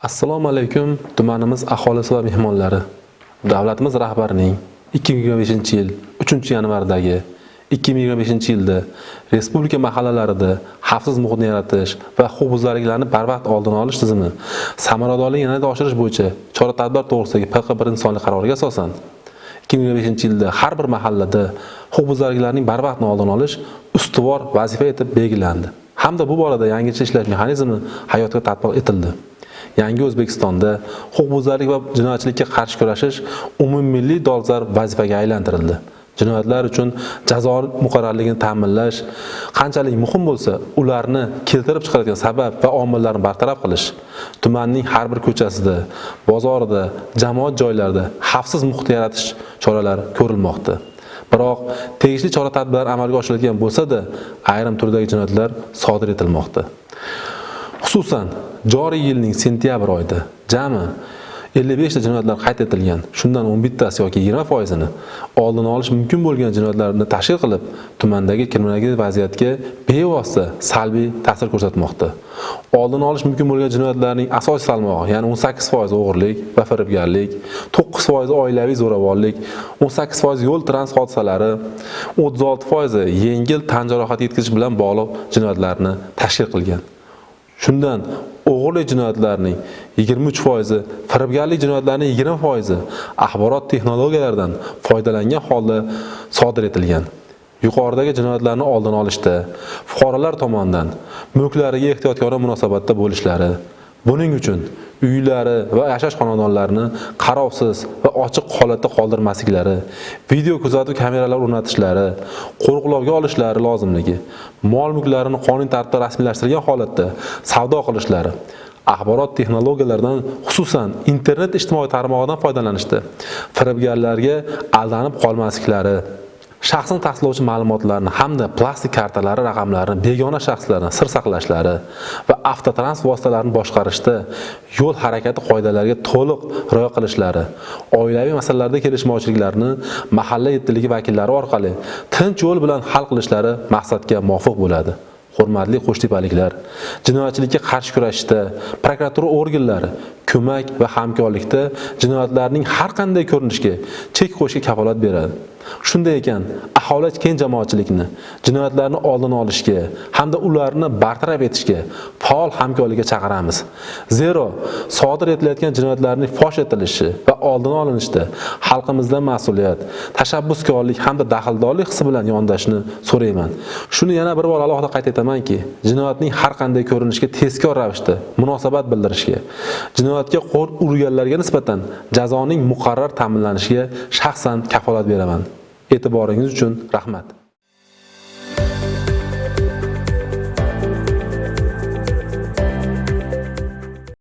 Assalomu alaykum tumanimiz aholisi va mehmonlari. Davlatimiz rahbarining 2025-yil 3-yanvardagi 2025-yilda respublika mahallalarida xavfsiz muhitni yaratish va huquqbuzarliklarni barvaqt oldini olish tizimi samaradorligini yanada oshirish bo'yicha chora-tadbir to'g'risidagi PQ1 sonli qaroriga asosan 2025-yilda har bir mahallada huquqbuzarliklarning barvaqt oldini olish ustuvor vazifa etib belgilandi. Hamda bu borada yangicha ishlash mexanizmi hayotga tatbiq etildi. Yangi O'zbekistonda huquqbuzarlik va jinoyatchilikka qarshi kurashish umummilliy dolzarb vazifaga aylantirildi. Jinoyatlar uchun jazo muqarrarligini ta'minlash qanchalik muhim bo'lsa, ularni keltirib chiqaradigan sabab va omillarni bartaraf qilish, tumanning har bir ko'chasida, bozorida, jamoat joylarida xavfsiz muhit yaratish choralari ko'rilmoqda. Biroq tegishli chora-tadbirlar amalga oshirilgan bo'lsa-da, ayrim turdagi jinoyatlar sodir etilmoqda. Xususan, joriy yilning sentyabr oyida jami 55 ta jinoyatlar qayd etilgan. Shundan 11 tasi yoki 20% ni oldini olish mumkin bo'lgan jinoyatlarni tashkil qilib, tumandagi kriminal vaziyatga bevosita salbiy ta'sir ko'rsatmoqda. Oldini olish mumkin bo'lgan jinoyatlarning asosiy salmog'i, ya'ni 18% o'g'irlik va firibgarlik, 9% oilaviy zo'ravonlik, 18% yo'l transport hodisalari, 36% yengil tan jarohati yetkazish bilan bog'liq jinoyatlarni tashkil qilgan. Shundan o'g'irlik jinoyatlarining 23%, firibgarlik jinoyatlarining 20% axborot texnologiyalaridan foydalangan holda sodir etilgan. Yuqoridagi jinoyatlarni oldini olishda fuqarolar tomonidan mulklariga ehtiyotkorona munosabatda bo'lishlari, buning uchun uylari va yashash xonadonlarini qarovsiz va ochiq holatda qoldirmasliklari, video kuzatuv kameralari o'rnatishlari, qo'riqlovga olishlari lozimligi, mol-mulklarini qonuniy tartibda rasmiylashtirilgan holatda savdo qilishlari, axborot texnologiyalaridan, xususan internet ijtimoiy tarmog'idan foydalanishda firibgarlarga aldanib qolmasliklari, shaxsni tasdiqlovchi ma'lumotlarni hamda plastik kartalari raqamlarini begona shaxslardan sir saqlashlari va avtotransport vositalarini boshqarishda yo'l harakati qoidalariga to'liq rioya qilishlari, oilaviy masalalarda kelishmovchiliklarni mahalla yetkazilgan vakillari orqali tinch yo'l bilan hal qilishlari maqsadga muvofiq bo'ladi. Hurmatli qo'shtepaliklar, jinoyatchilikka qarshi kurashishda prokuratura organlari ko'mak va hamkorlikda jinoyatlarning har qanday ko'rinishiga chek qo'yishga kafolat beradi. Shunday ekan, aholi keng jamoatchilikni jinoyatlarni oldini olishga hamda ularni bartaraf etishga faol hamkorlikka chaqiramiz. Zero sodir etilayotgan jinoyatlarning fosh etilishi va oldini olinishda xalqimizdan mas'uliyat, tashabbuskorlik hamda daxldorlik hissi bilan yondashni so'rayman. Shuni yana bir bor alohida qayd etamanki, jinoyatning har qanday ko'rinishiga tezkor ravishda munosabat bildirishga, jinoyatga qo'l urganlarga nisbatan jazoning muqarrar ta'minlanishiga shaxsan kafolat beraman. E'tiboringiz uchun rahmat.